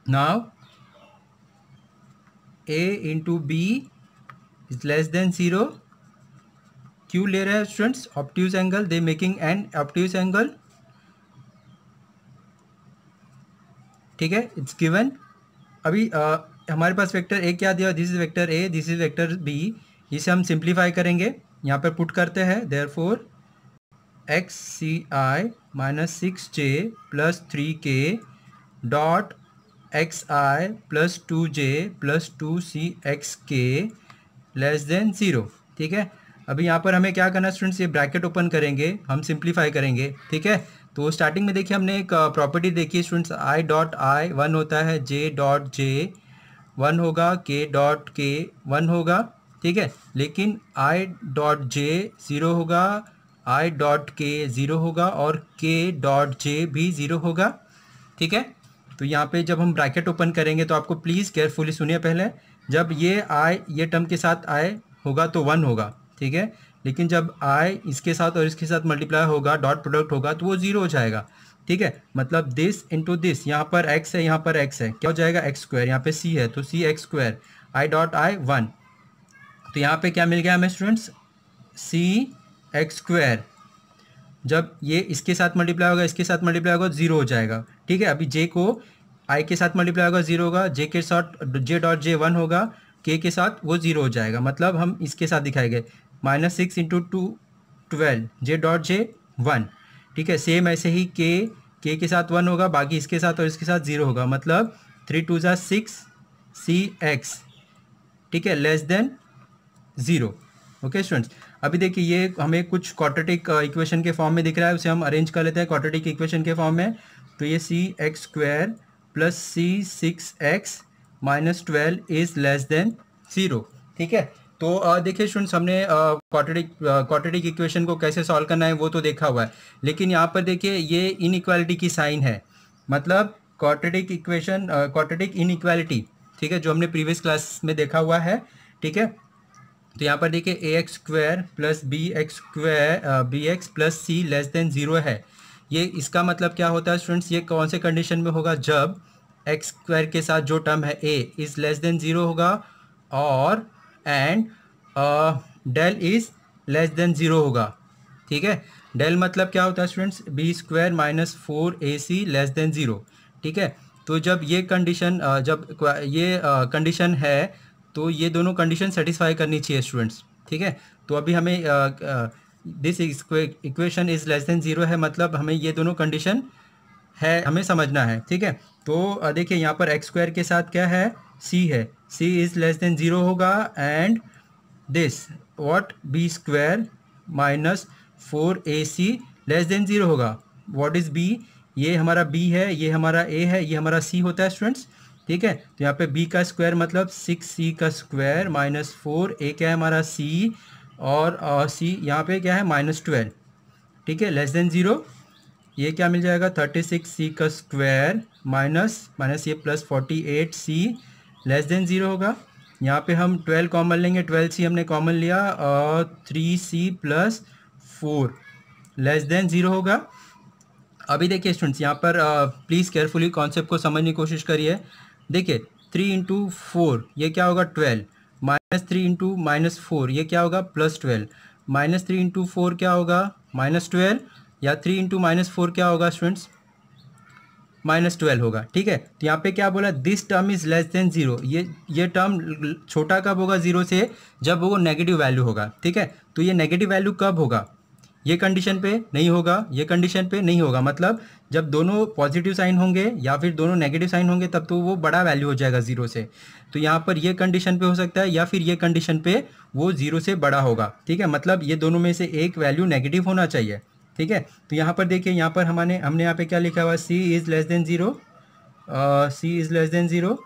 now a into b is less than 0, क्यों ले रहे हैं students, obtuse angle, they making an obtuse angle, ठीक है, इट्स गिवन। अभी हमारे पास वेक्टर a क्या दिया, this is vector a, this is vector b, इसे हम सिंप्लीफाई करेंगे, यहाँ पर पुट करते हैं, therefore xci minus 6j plus 3k dot xi plus 2j plus 2cxk less than 0, ठीक है। अभी यहाँ पर हमें क्या करना स्टूडेंट्स, ये ब्रैकेट ओपन करेंगे, हम सिंप्लीफाई करेंगे, ठीक है। तो स्टार्टिंग में देखिए हमने एक प्रॉपर्टी देखी स्टूडेंट्स, i डॉट i 1 होता है, j डॉट j 1 होगा, k डॉट k 1 होगा, ठीक है। लेकिन i डॉट j 0 होगा, i डॉट k 0 होगा और k डॉट j भी 0 होगा, ठीक है। तो यहाँ पे जब हम ब्रैकेट ओपन करेंगे तो आपको प्लीज़ केयरफुली सुनिए पहले, जब ये i ये टर्म के साथ i होगा तो 1 होगा, ठीक है। लेकिन जब i इसके साथ और इसके साथ मल्टीप्लाई होगा, डॉट प्रोडक्ट होगा तो वो 0 हो जाएगा, ठीक है। मतलब दिस इंटू दिस, यहाँ पर x है, यहाँ पर x है, क्या हो जाएगा x स्क्वायर, यहाँ पे c है तो c x square, i dot i 1। तो यहाँ पे क्या मिल गया हमें स्टूडेंट्स, c x स्क्वायर, जब ये इसके साथ मल्टीप्लाई होगा, इसके साथ मल्टीप्लाई होगा 0 हो जाएगा, ठीक है। अभी j को i के साथ मल्टीप्लाई होगा 0 होगा, j के साथ j डॉट j 1 होगा, k के साथ वो 0 हो जाएगा, मतलब हम इसके साथ दिखाएंगे minus 6 into 2 12 j dot j 1, ठीक है। सेम ऐसे ही k के साथ 1 होगा, बाकी इसके साथ और इसके साथ 0 होगा, मतलब 3 2 6 cx, ठीक है, लेस देन 0, ओके स्टूडेंट्स। अभी देखिए ये हमें कुछ क्वाड्रेटिक इक्वेशन के फॉर्म में दिख रहा है, उसे हम अरेंज कर लेते हैं क्वाड्रेटिक इक्वेशन के फॉर्म में। तो ये C X square plus C 6x minus 12 is less than 0, ठीक है। तो देखिए स्टूडेंट्स हमने क्वाड्रेटिक इक्वेशन को कैसे सॉल्व करना है वो तो देखा हुआ है, लेकिन यहाँ पर देखिए ये इनइक्वालिटी की साइन है, मतलब क्वाड्रेटिक इक्वेशन, क्वाड्रेटिक इनइक्वालिटी, ठीक है, जो हमने प्रीवियस क्लास में देखा हुआ है, ठीक है। तो यहाँ पर देखिए A X square plus B X plus C less than zero है। ये इसका मतलब क्या होता है स्टूडेंट्स, ये कौन से कंडीशन में होगा, जब एक्स स्क्वायर के साथ जो टर्म है a is less than zero होगा और and del is less than zero होगा, ठीक है। डेल मतलब क्या होता है students, b square minus 4ac less than zero, ठीक है। तो जब ये कंडीशन कंडीशन है तो ये दोनों कंडीशन सेटिस्फाई करनी चाहिए स्टूडेंट्स, ठीक है। तो अभी हमें this equation is less than zero है, मतलब हमें ये दोनों कंडीशन है हमें समझना है, ठीक है। तो देखिए यहाँ पर एक्स स्क्वायर के साथ क्या है, सी है, सी इज़ लेस देन ज़ीरो होगा and this what b square minus 4ac less than zero होगा। व्हाट इज़ बी, ये हमारा b है, ये हमारा a है, ये हमारा c होता है स्टूडेंट्स, ठीक है। तो यहाँ पे b का स्क्वायर मतलब 6c का स्क्वायर माइनस 4a क्या है हमारा c और c यहाँ पे क्या है -12, ठीक है, लेस देन ज़ीरो। ये क्या मिल जाएगा 36c का स्क्वायर माइनस ये plus 48c less than zero होगा। यहाँ पे हम 12 कॉमन लेंगे, 12c हमने कॉमन लिया और 3c plus 4 less than zero होगा। अभी देखिए स्टूडेंट्स यहाँ पर प्लीज़ केयरफुली कॉन्सेप्ट को समझने की कोशिश करिए। देखिए 3 इंटू 4 ये क्या होगा 12, -3 इंटू -4 ये क्या होगा +12, -3 इंटू 4 क्या होगा -12 या 3 इंटू -4 क्या होगा स्टूडेंट्स -12 होगा, ठीक है। तो यहाँ पे क्या बोला, this term is less than zero, ये टर्म छोटा कब होगा ज़ीरो से, जब वो नेगेटिव वैल्यू होगा, ठीक है। तो ये नेगेटिव वैल्यू कब होगा, ये कंडीशन पे नहीं होगा, ये कंडीशन पे नहीं होगा, मतलब जब दोनों पॉजिटिव साइन होंगे या फिर दोनों नेगेटिव साइन होंगे तब तो वो बड़ा वैल्यू हो जाएगा ज़ीरो से। तो यहाँ पर ये कंडीशन पे हो सकता है या फिर ये कंडीशन पे वो ज़ीरो से बड़ा होगा, ठीक है, मतलब ये दोनों में से एक वैल्यू नेगेटिव होना चाहिए, ठीक है। तो यहाँ पर देखिए, यहाँ पर हमने यहाँ पे क्या लिखा हुआ है, सी is less than zero, C is less than zero,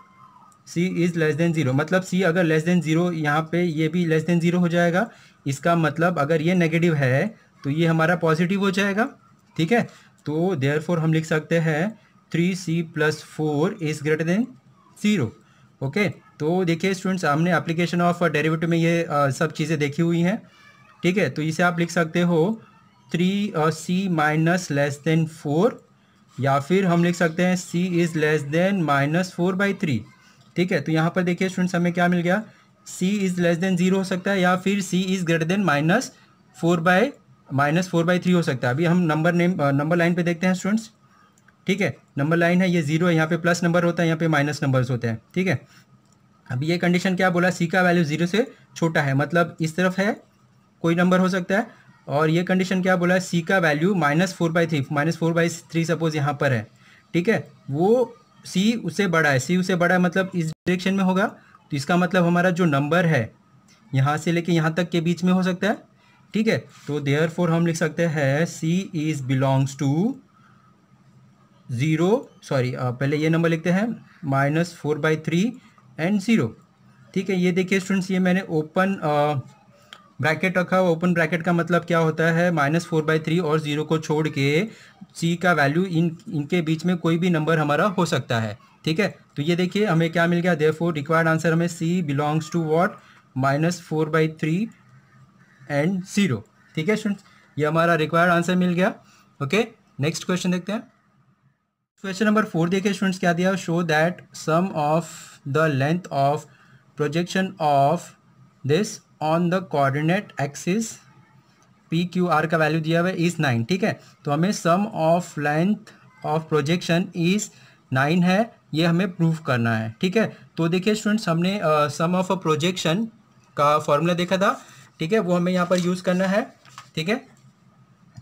C is less than zero, मतलब सी अगर लेस देन ज़ीरो, यहाँ पे ये भी लेस देन ज़ीरो हो जाएगा। इसका मतलब अगर ये नेगेटिव है तो ये हमारा पॉजिटिव हो जाएगा, ठीक है। तो देयरफॉर हम लिख सकते हैं 3c + 4 is greater than zero, okay. तो देखिए स्टूडेंट्स, हमने एप्लीकेशन ऑफ डेरिवेटिव में ये सब चीज़ें देखी हुई हैं, ठीक है। तो इसे आप लिख सकते हो 3c माइनस लेस देन 4 या फिर हम लिख सकते हैं c इज़ लेस देन -4/3, ठीक है। तो यहाँ पर देखिए स्टूडेंट्स, हमें क्या मिल गया, c is less than zero हो सकता है या फिर c इज़ ग्रेटर देन -4/3 हो सकता है। अभी हम नंबर लाइन पे देखते हैं स्टूडेंट्स, ठीक है। नंबर लाइन है, ये ज़ीरो है, यहाँ पे प्लस नंबर होता है, यहाँ पे माइनस नंबर्स होते हैं, ठीक है। अभी ये कंडीशन क्या बोला, सी का वैल्यू ज़ीरो से छोटा है, मतलब इस तरफ है कोई नंबर हो सकता है, और ये कंडीशन क्या बोला है, सी का वैल्यू -4/3 सपोज यहाँ पर है, ठीक है। वो सी उससे बड़ा है, सी उससे बड़ा है मतलब इस डायरेक्शन में होगा। तो इसका मतलब हमारा जो नंबर है यहाँ से लेके यहाँ तक के बीच में हो सकता है, ठीक है। तो देयरफॉर हम लिख सकते हैं C is belongs to zero, sorry पहले ये नंबर लिखते हैं -4/3 एंड ज़ीरो, ठीक है। ये देखिए स्टूडेंट्स, ये मैंने ओपन ब्रैकेट रखा हुआ। ओपन ब्रैकेट का मतलब क्या होता है, -4/3 और ज़ीरो को छोड़ के सी का वैल्यू इनके बीच में कोई भी नंबर हमारा हो सकता है, ठीक है। तो ये देखिए हमें क्या मिल गया, देयरफॉर रिक्वायर्ड आंसर हमें C belongs to what -4/3 and zero, ठीक है स्टूडेंट्स, ये हमारा रिक्वायर्ड आंसर मिल गया, ओके। नेक्स्ट क्वेश्चन देखते हैं। क्वेश्चन नंबर 4 देखिए स्टूडेंट्स, क्या दिया, show that sum of the length of projection of this on the coordinate axis PQR का वैल्यू दिया हुआ है इज़ 9, ठीक है। तो हमें sum of length of projection is 9 है, ये हमें प्रूव करना है, ठीक है। तो देखिए स्टूडेंट्स, हमने सम ऑफ अ प्रोजेक्शन का फॉर्मूला देखा था, ठीक है, वो हमें यहाँ पर यूज़ करना है, ठीक है।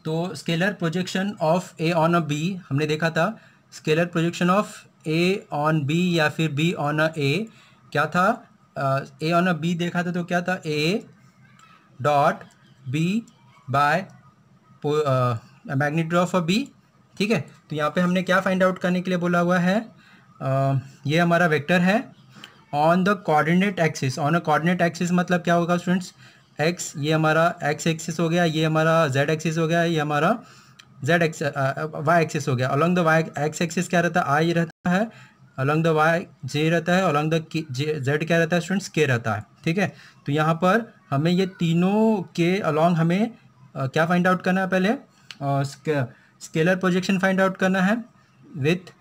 तो scalar projection of A on a b हमने देखा था, scalar projection of A on b या फिर बी ऑन अ ए क्या था, ए ऑन अ बी देखा था, तो क्या था, a dot b by magnitude of a b, ठीक है। तो यहाँ पे हमने क्या फाइंड आउट करने के लिए बोला हुआ है, ये हमारा वेक्टर है on the coordinate axis. On a coordinate axis मतलब क्या होगा स्टूडेंट्स, एक्स, ये हमारा एक्स एक्सिस हो गया, ये हमारा जेड एक्सिस हो गया, ये हमारा जेड एक्स वाई एक्सिस हो गया। Along the y x axis क्या रहता है, आई रहता है। अलॉन्ग द वाई जे रहता है। अलॉन्ग द जेड क्या रहता है स्टूडेंट्स, के रहता है। ठीक है, तो यहाँ पर हमें ये तीनों के अलॉन्ग हमें क्या फाइंड आउट करना है, पहले स्केलर प्रोजेक्शन फाइंड आउट करना है विथ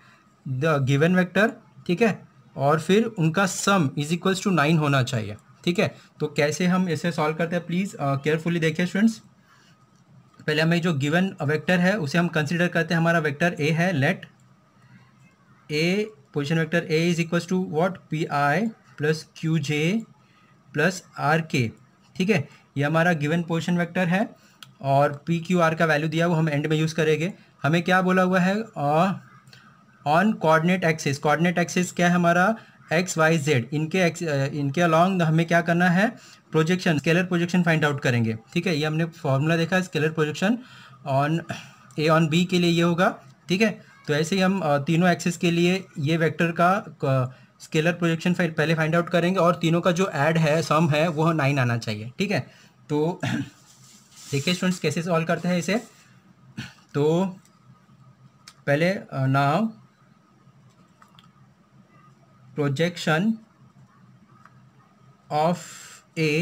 द गिवन वेक्टर। ठीक है, और फिर उनका सम इज इक्वल्स टू 9 होना चाहिए। ठीक है, तो कैसे हम इसे सॉल्व करते हैं, प्लीज़ केयरफुली देखिए स्टूडेंट्स। पहले हमें जो गिवन वेक्टर है उसे हम कंसीडर करते हैं, हमारा वेक्टर ए है। Let a position vector A is equals to what, p i plus q j plus r k. ठीक है, ये हमारा गिवन पोजिशन वेक्टर है और पी क्यू आर का वैल्यू दिया वो हम एंड में यूज़ करेंगे। हमें क्या बोला हुआ है, on coordinate axis. Coordinate axis क्या है हमारा, एक्स वाई जेड। इनके अलॉन्ग हमें क्या करना है, projection, scalar projection find out करेंगे। ठीक है, ये हमने फॉर्मूला देखा है, scalar projection on a on b के लिए ये होगा। ठीक है, तो ऐसे ही हम तीनों एक्सिस के लिए ये वेक्टर का स्केलर प्रोजेक्शन पहले फाइंड आउट करेंगे और तीनों का जो ऐड है, सम है, वो 9 आना चाहिए। ठीक है, तो देखिए स्टूडेंट्स कैसे सॉल्व करते हैं इसे। तो पहले now projection of A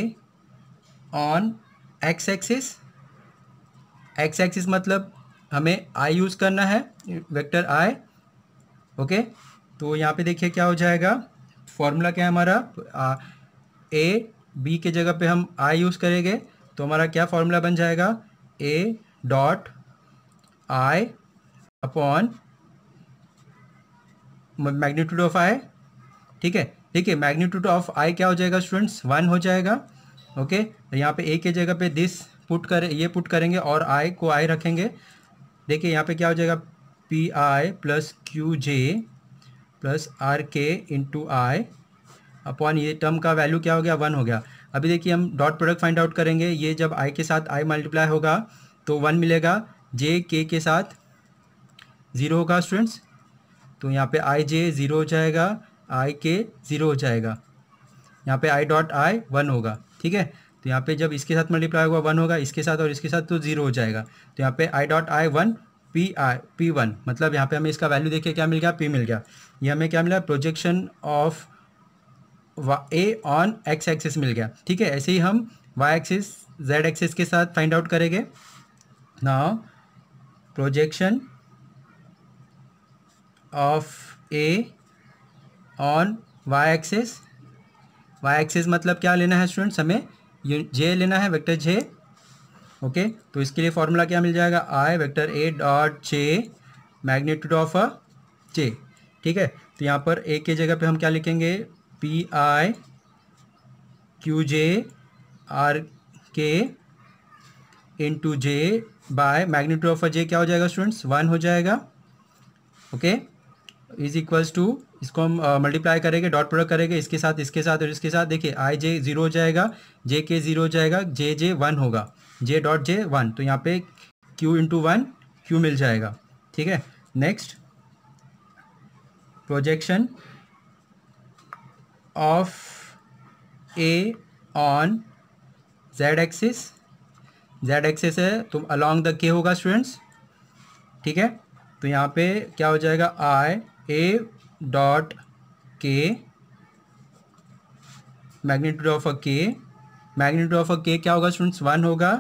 on x axis। x axis मतलब हमें I यूज़ करना है, वेक्टर I। ओके, तो यहाँ पे देखिए क्या हो जाएगा, फॉर्मूला क्या है हमारा, A B के जगह पे हम I यूज़ करेंगे तो हमारा क्या फॉर्मूला बन जाएगा, A dot I upon magnitude of I। ठीक है, देखिए मैग्नीट्यूड ऑफ आई क्या हो जाएगा स्टूडेंट्स, 1 हो जाएगा। ओके, तो यहाँ पे ए के जगह पे दिस पुट करेंगे और आई को आई रखेंगे। देखिए यहाँ पे क्या हो जाएगा, p i plus q j plus r के इंटू आई अपॉन ये टर्म का वैल्यू क्या हो गया, 1 हो गया। अभी देखिए हम डॉट प्रोडक्ट फाइंड आउट करेंगे, ये जब आई के साथ आई मल्टीप्लाई होगा तो 1 मिलेगा, जे के साथ 0 होगा स्टूडेंट्स। तो यहाँ पे आई जे 0 हो जाएगा, आई के 0 हो जाएगा। यहाँ पे आई डॉट आई 1 होगा। ठीक है, तो यहाँ पे जब इसके साथ मल्टीप्लाई होगा 1 होगा, इसके साथ और इसके साथ तो 0 हो जाएगा। तो यहाँ पे आई डॉट आई 1 पी 1, मतलब यहाँ पे हमें इसका वैल्यू देखिए क्या मिल गया, पी मिल गया। ये हमें क्या मिला, projection of A on X axis मिल गया। ठीक है, ऐसे ही हम वाई एक्सिस जेड एक्सिस के साथ फाइंड आउट करेंगे। Now projection of A on Y axis. Y axis मतलब क्या लेना है स्टूडेंट्स, हमें ये जे लेना है, वेक्टर जे। ओके, तो इसके लिए फॉर्मूला क्या मिल जाएगा, I vector A dot J magnitude of a J. ठीक है, तो यहाँ पर ए के जगह पे हम क्या लिखेंगे, P I Q J R के into J by magnitude of a J क्या हो जाएगा स्टूडेंट्स, 1 हो जाएगा। ओके, इज इक्वल्स टू, इसको हम मल्टीप्लाई करेंगे, डॉट प्रोडक्ट करेंगे इसके साथ और इसके साथ। देखिए आई जे 0 हो जाएगा, जे के 0 हो जाएगा, जे 1 होगा, जे डॉट जे 1। तो यहाँ पे क्यू इंटू 1 क्यू मिल जाएगा। ठीक है, next projection of A on Z axis. Z axis है तो अलॉन्ग द के होगा स्टूडेंट्स। ठीक है, तो यहाँ पे क्या हो जाएगा, आई ए डॉट के मैग्नीट्यूड ऑफ अ के, मैग्नीट्यूड ऑफ अ के क्या होगा स्टूडेंट्स, 1 होगा,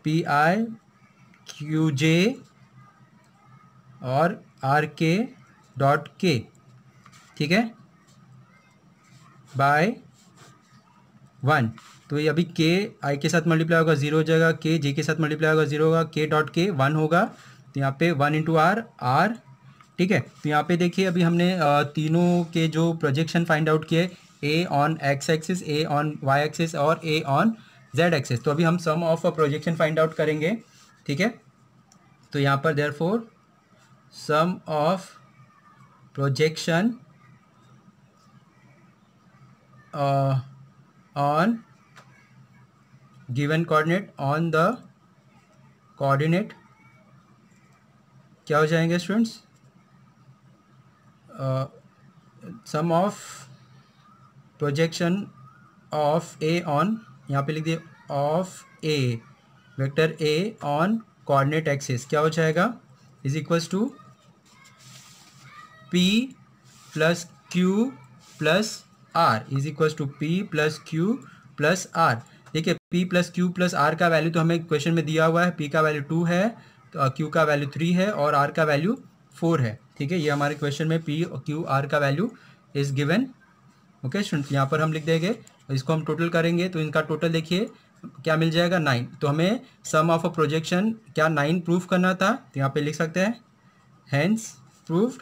पी आई क्यू जे और आर के डॉट के। ठीक है, बाय 1। तो ये अभी के आई के साथ मल्टीप्लाई होगा 0 हो जाएगा, के जे के साथ मल्टीप्लाई होगा 0 होगा, के डॉट के 1 होगा। तो यहाँ पे 1 इंटू आर आर। ठीक है, तो यहाँ पे देखिए अभी हमने तीनों के जो प्रोजेक्शन फाइंड आउट किए, A on X axis, A on Y axis और ए ऑन जेड एक्सिस। तो अभी हम sum of projection find out करेंगे। ठीक है, तो यहाँ पर therefore sum of projection on given coordinate on the coordinate क्या हो जाएंगे students, sum of projection of A on, यहाँ पे लिख दिए of A vector A on coordinate axis क्या हो जाएगा, is equals to P plus q plus r, is equals to P plus q plus r. देखिए p plus q plus r का value तो हमें क्वेश्चन में दिया हुआ है, p का वैल्यू 2 है, तो q का वैल्यू 3 है और r का वैल्यू 4 है। ठीक है, ये हमारे क्वेश्चन में p और q r का value is given. Okay student, यहाँ पर हम लिख देंगे, इसको हम टोटल करेंगे तो इनका टोटल देखिए क्या मिल जाएगा, 9। तो हमें सम ऑफ अ प्रोजेक्शन क्या 9 प्रूफ करना था, तो यहाँ पे लिख सकते हैं हेंस प्रूव्ड।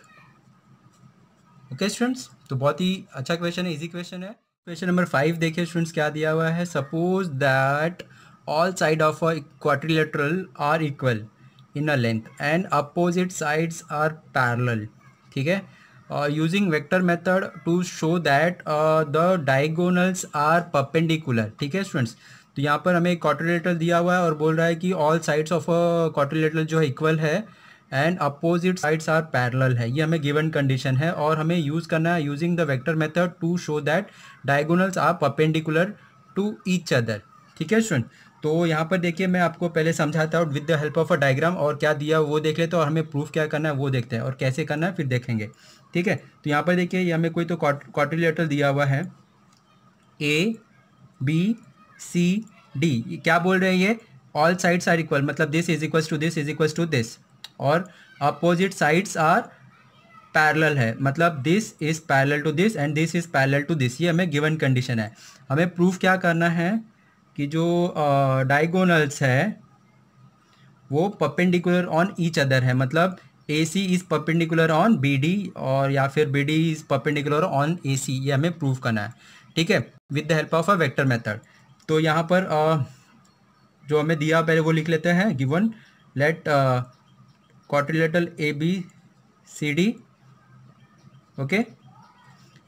ओके स्टूडेंट्स, तो बहुत ही अच्छा क्वेश्चन है, इजी क्वेश्चन है। क्वेश्चन नंबर 5 देखिए स्टूडेंट्स क्या दिया हुआ है, suppose that all side of a quadrilateral are equal in a length and opposite sides are parallel. ठीक है, using vector method to show that the diagonals are perpendicular. ठीक है स्टूडेंट्स, तो यहाँ पर हमें क्वाड्रिलेटरल दिया हुआ है और बोल रहा है कि all sides of a quadrilateral जो है इक्वल है and opposite sides are parallel है, ये हमें गिवन कंडीशन है और हमें यूज़ करना है using the vector method to show that diagonals are perpendicular to each other. ठीक है स्टूडेंट, तो यहाँ पर देखिए मैं आपको पहले समझाता हूँ with the help of a diagram, और क्या दिया वो देख लेते हैं और हमें प्रूफ क्या करना है वो देखते हैं और कैसे करना है फिर देखेंगे। ठीक है, तो यहाँ पर देखिए ये हमें कोई तो क्वाड्रिलेटरल दिया हुआ है ए बी सी डी, क्या बोल रहे हैं ये, ऑल साइड्स आर इक्वल, मतलब this is equals to this is equals to this, और अपोजिट साइड्स आर पैरेलल है, मतलब this is parallel to this and this is parallel to this, ये हमें गिवन कंडीशन है। हमें प्रूफ क्या करना है कि जो डायगोनल्स है वो परपेंडिकुलर ऑन ईच अदर है, मतलब A C is perpendicular on B D और या फिर B D is perpendicular on A C, ये हमें प्रूफ करना है। ठीक है, with the help of a vector method. तो यहाँ पर जो हमें दिया पहले वो लिख लेते हैं, given let quadrilateral A B C D. Okay,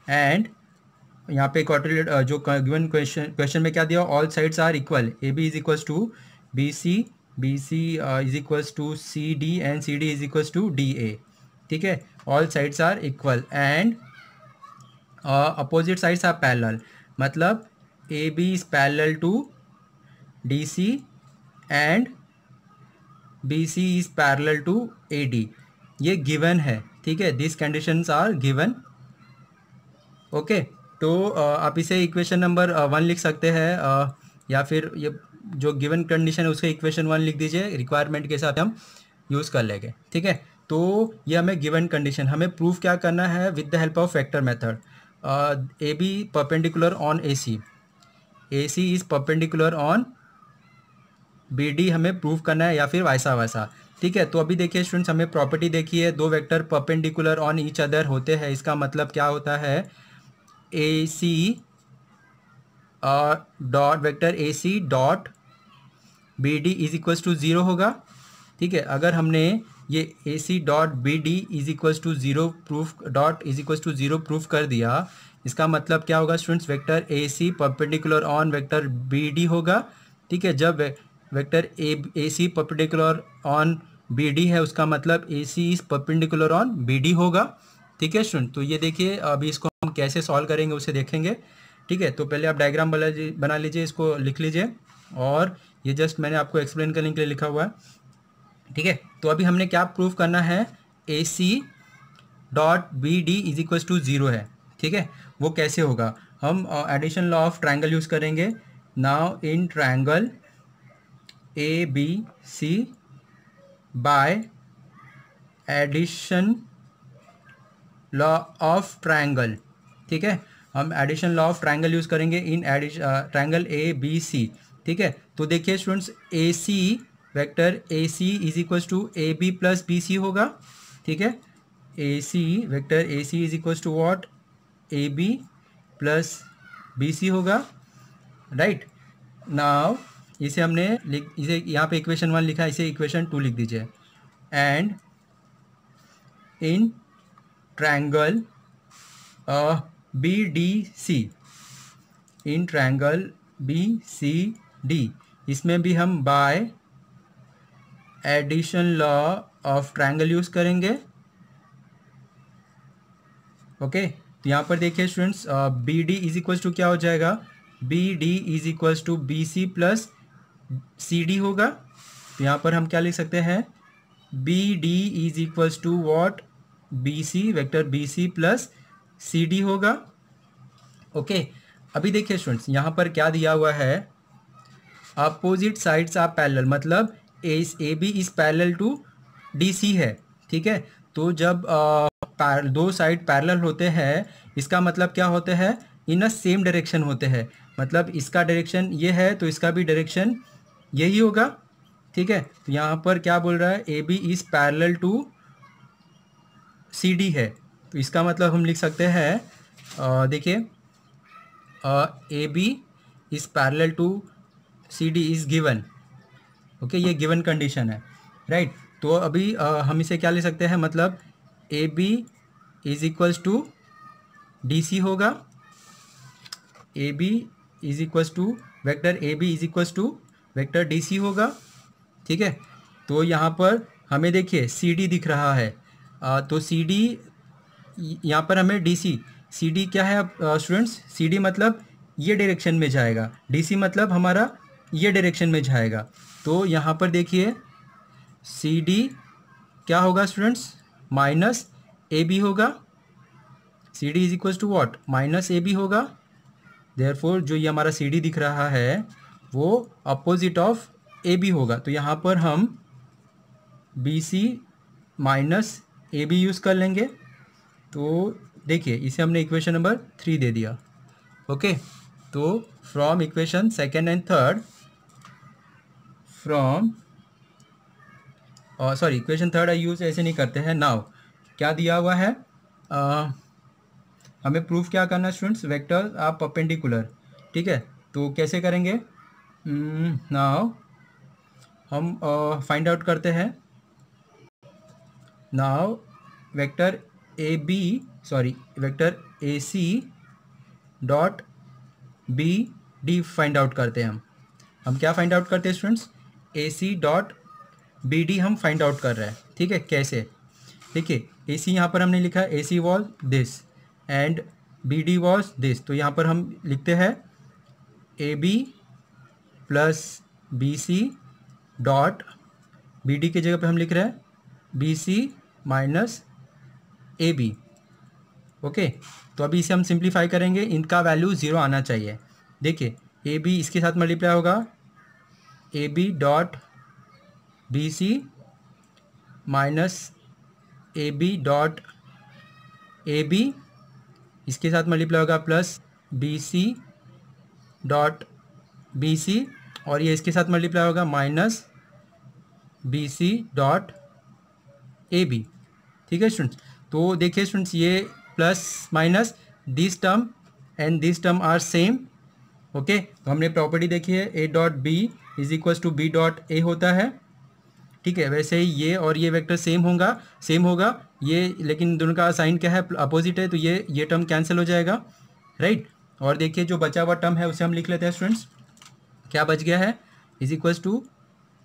and यहाँ पे क्वाड्रिलेटरल जो गिवन क्वेश्चन में क्या दिया, all sides are equal, A B is equals to B C is equals to C D and C D is equals to D A. ठीक है, all sides are equal and opposite sides are parallel, मतलब A B is parallel to D C and B C is parallel to A D, ये given है। ठीक है, this conditions are given. Okay, तो आप इसे इक्वेशन नंबर 1 लिख सकते हैं, या फिर ये जो गिवन कंडीशन है उसके इक्वेशन 1 लिख दीजिए, रिक्वायरमेंट के साथ हम यूज़ कर लेंगे। ठीक है, तो ये हमें गिवन कंडीशन, हमें प्रूफ क्या करना है with the help of vector method, A B perpendicular on A C is perpendicular on B D हमें प्रूफ करना है, या फिर वैसा वैसा। ठीक है, तो अभी देखिए स्टूडेंट्स, हमें प्रॉपर्टी देखिए, दो vector perpendicular on each other होते हैं, इसका मतलब क्या होता है, A C dot vector A C dot B D is equals to 0 होगा। ठीक है, अगर हमने ये A C dot B D is equals to 0 proof dot is equals to 0 proof कर दिया, इसका मतलब क्या होगा students, vector A C perpendicular on vector B D होगा। ठीक है, जब vector A C perpendicular on B D है, उसका मतलब A C is perpendicular on B D होगा। ठीक है स्टूडेंट, तो ये देखिए अभी इसको हम कैसे सॉल्व करेंगे उसे देखेंगे। ठीक है, तो पहले आप डायग्राम बना लीजिए, इसको लिख लीजिए, और ये जस्ट मैंने आपको एक्सप्लेन करने के लिए लिखा हुआ है। ठीक है, तो अभी हमने क्या प्रूफ करना है, A C dot B D is equals to 0 है। ठीक है, वो कैसे होगा, हम addition law of triangle use करेंगे। Now in triangle A B C by addition law of triangle. ठीक है, हम addition law of triangle use करेंगे in triangle A B C. ठीक है, तो देखिए students, A C vector A C is equals to A B plus B C होगा। ठीक है, A C vector A C is equals to what, A B plus B C होगा। Right, now इसे हमने इसे यहाँ पे इक्वेशन 1 लिखा है, इसे इक्वेशन 2 लिख दीजिए। And in triangle B D C, in triangle B C D, इसमें भी हम by addition law of triangle use करेंगे। ओके, तो यहाँ पर देखिए students, B D is equals to क्या हो जाएगा, B D is equals to B C plus C D होगा। तो यहाँ पर हम क्या लिख सकते हैं, B D is equals to what, B C, vector B C plus C D होगा। ओके, अभी देखिए स्टूडेंट्स यहाँ पर क्या दिया हुआ है, अपोजिट साइड्स आर पैरेलल, मतलब A B is parallel to D C है। ठीक है, तो जब दो साइड पैरेलल होते हैं, इसका मतलब क्या होते हैं, इन अ सेम डायरेक्शन होते हैं। मतलब इसका डायरेक्शन ये है तो इसका भी डायरेक्शन यही होगा। ठीक है, तो यहाँ पर क्या बोल रहा है, A B is parallel to C D है, तो इसका मतलब हम लिख सकते हैं, देखिए A B is parallel to C D is given. Okay, ये गिवन कंडीशन है, राइट। तो अभी हम इसे क्या ले सकते हैं, मतलब A B is equals to D C होगा, A B is equals to vector A B is equals to vector D C होगा। ठीक है, तो यहाँ पर हमें देखिए सी डी दिख रहा है, तो सी डी यहाँ पर हमें डी सी, सी डी क्या है अब स्टूडेंट्स, सी डी मतलब ये डायरेक्शन में जाएगा, डी सी मतलब हमारा ये डायरेक्शन में जाएगा। तो यहाँ पर देखिए सी डी क्या होगा स्टूडेंट्स, माइनस ए बी होगा, C D is equals to what, minus A B होगा। देयरफॉर जो ये हमारा सी डी दिख रहा है वो अपोजिट ऑफ ए बी होगा। तो यहाँ पर हम B C minus A B use कर लेंगे। तो देखिए इसे हमने इक्वेशन नंबर 3 दे दिया। ओके, तो from equation second and third, from sorry equation third use ऐसे नहीं करते हैं। नाउ क्या दिया हुआ है, हमें प्रूफ क्या करना है स्टूडेंट्स, वेक्टर आर परपेंडिकुलर। ठीक है, तो कैसे करेंगे, नाउ हम फाइंड आउट करते हैं। Now vector A B sorry vector A C dot B D find out करते हैं। हम क्या फाइंड आउट करते हैं students, A C dot B D हम फाइंड आउट कर रहे हैं। ठीक है, कैसे, देखिए ए सी यहाँ पर हमने लिखा है A C was this and B D was this. तो यहाँ पर हम लिखते हैं A B plus B C dot B D की जगह पे हम लिख रहे हैं B C minus A B. Okay, तो अभी इसे हम सिंप्लीफाई करेंगे, इनका वैल्यू 0 आना चाहिए। देखिए ए बी इसके साथ मल्टीप्लाई होगा, A B dot B C minus A B dot A B, इसके साथ मल्टीप्लाई होगा plus B C dot B C, और ये इसके साथ मल्टीप्लाई होगा minus B C dot A B. ठीक है स्टूडेंट्स, तो देखिए स्टूडेंट्स ये plus minus this term and this term are same. Okay, तो हमने प्रॉपर्टी देखी है ए dot B is equals to B dot A होता है। ठीक है, वैसे ही ये और ये वेक्टर सेम होगा ये, लेकिन दोनों का साइन क्या है, अपोजिट है, तो ये टर्म कैंसिल हो जाएगा, राइट। और देखिए जो बचा हुआ टर्म है उसे हम लिख लेते हैं स्टूडेंट्स, क्या बच गया है, is equals to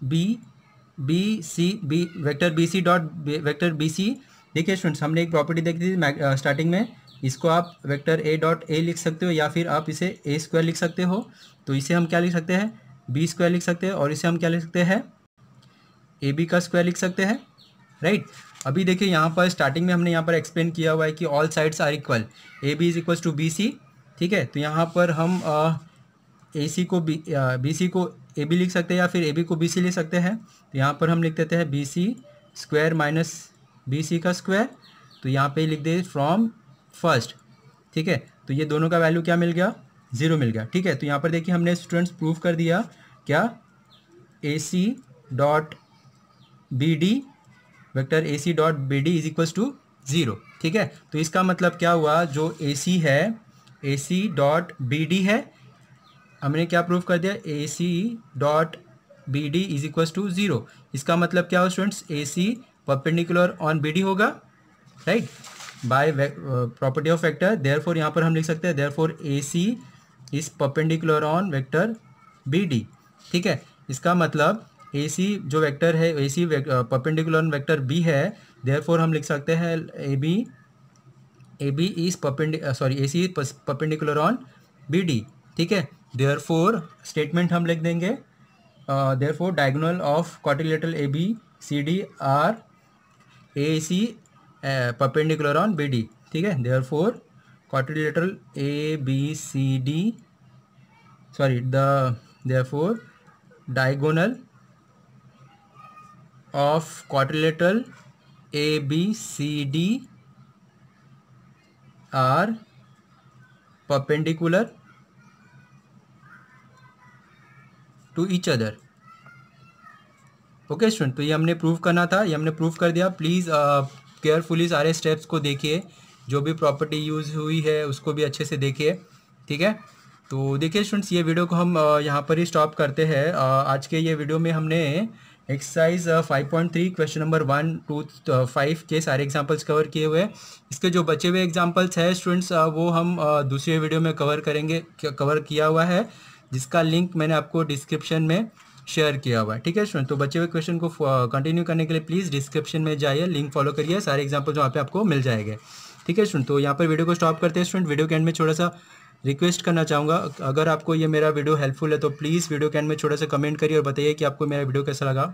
B C B vector B C dot vector B C. देखिए स्टूडेंट्स हमने एक प्रॉपर्टी देखी थी स्टार्टिंग में, इसको आप वेक्टर ए डॉट ए लिख सकते हो या फिर आप इसे ए स्क्वायर लिख सकते हो। तो इसे हम क्या लिख सकते हैं, बी स्क्वायर लिख सकते हैं, और इसे हम क्या लिख सकते हैं, ए बी का स्क्वायर लिख सकते हैं, राइट। अभी देखिए यहाँ पर स्टार्टिंग में हमने यहाँ पर एक्सप्लेन किया हुआ है कि all sides are equal, A B is equals to B C. ठीक है, तो यहाँ पर हम ए सी को बी सी को ए बी लिख सकते हैं या फिर ए बी को बी सी लिख सकते हैं। तो यहाँ पर हम लिख देते हैं B C square minus B C का स्क्वायर, तो यहाँ पे लिख दे फ्रॉम फर्स्ट। ठीक है, तो ये दोनों का वैल्यू क्या मिल गया, 0 मिल गया। ठीक है, तो यहाँ पर देखिए हमने स्टूडेंट्स प्रूफ कर दिया क्या, A C dot B D vector A C dot B D is equals to 0। ठीक है, तो इसका मतलब क्या हुआ, जो ए सी है A C dot B D है, हमने क्या प्रूफ कर दिया, A C dot B D is equals to 0। इसका मतलब क्या हो students, A C perpendicular on B D होगा, right, by property of vector. Therefore यहाँ पर हम लिख सकते हैं therefore A C is perpendicular on vector B D. ठीक है, इसका मतलब ए सी जो वेक्टर है A C perpendicular on vector B है, देयरफॉर हम लिख सकते हैं A B is A C perpendicular on B D. ठीक है, देयरफॉर स्टेटमेंट हम लिख देंगे therefore diagonal of quadrilateral ABCD are AC perpendicular on BD. ठीक है, therefore quadrilateral ABCD, therefore diagonal of quadrilateral ABCD are perpendicular to each other. Okay student, तो ये हमने प्रूव करना था, ये हमने प्रूव कर दिया. प्लीज़ केयरफुली सारे स्टेप्स को देखिए, जो भी प्रॉपर्टी यूज़ हुई है उसको भी अच्छे से देखिए. ठीक है, तो देखिए स्टूडेंट्स, ये वीडियो को हम यहाँ पर ही स्टॉप करते हैं. आज के ये वीडियो में हमने एक्सरसाइज 5.3 क्वेश्चन नंबर 1 to 5 के सारे एग्जांपल्स कवर किए हुए हैं. इसके जो बचे हुए एग्जांपल्स हैं स्टूडेंट्स, वो हम दूसरे वीडियो में कवर किया हुआ है, जिसका लिंक मैंने आपको डिस्क्रिप्शन में शेयर किया हुआ है. ठीक है स्टूडेंट, तो बचे हुए क्वेश्चन को कंटिन्यू करने के लिए प्लीज़ डिस्क्रिप्शन में जाइए, लिंक फॉलो करिए, सारे एग्जांपल्स वहाँ पे आपको मिल जाएंगे. ठीक है स्टूडेंट, तो यहाँ पर वीडियो को स्टॉप करते हैं स्टूडेंट. वीडियो के एंड में थोड़ा सा रिक्वेस्ट करना चाहूँगा, अगर आपको ये मेरा वीडियो हेल्पफुल है तो प्लीज़ वीडियो के एंड में थोड़ा सा कमेंट करिए और बताइए कि आपको मेरा वीडियो कैसा लगा.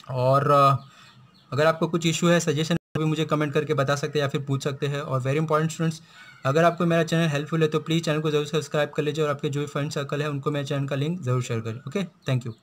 और अगर आपको कुछ इशू है, सजेशन भी मुझे कमेंट करके बता सकते हैं या फिर पूछ सकते हैं. और वेरी इंपॉर्टेंट स्टूडेंट्स, अगर आपको मेरा चैनल हेल्पफुल है तो प्लीज़ चैनल को जरूर सब्सक्राइब कर लीजिए और आपके जो भी फ्रेंड सर्कल है उनको मेरे चैनल का लिंक ज़रूर शेयर करें. Okay, thank you.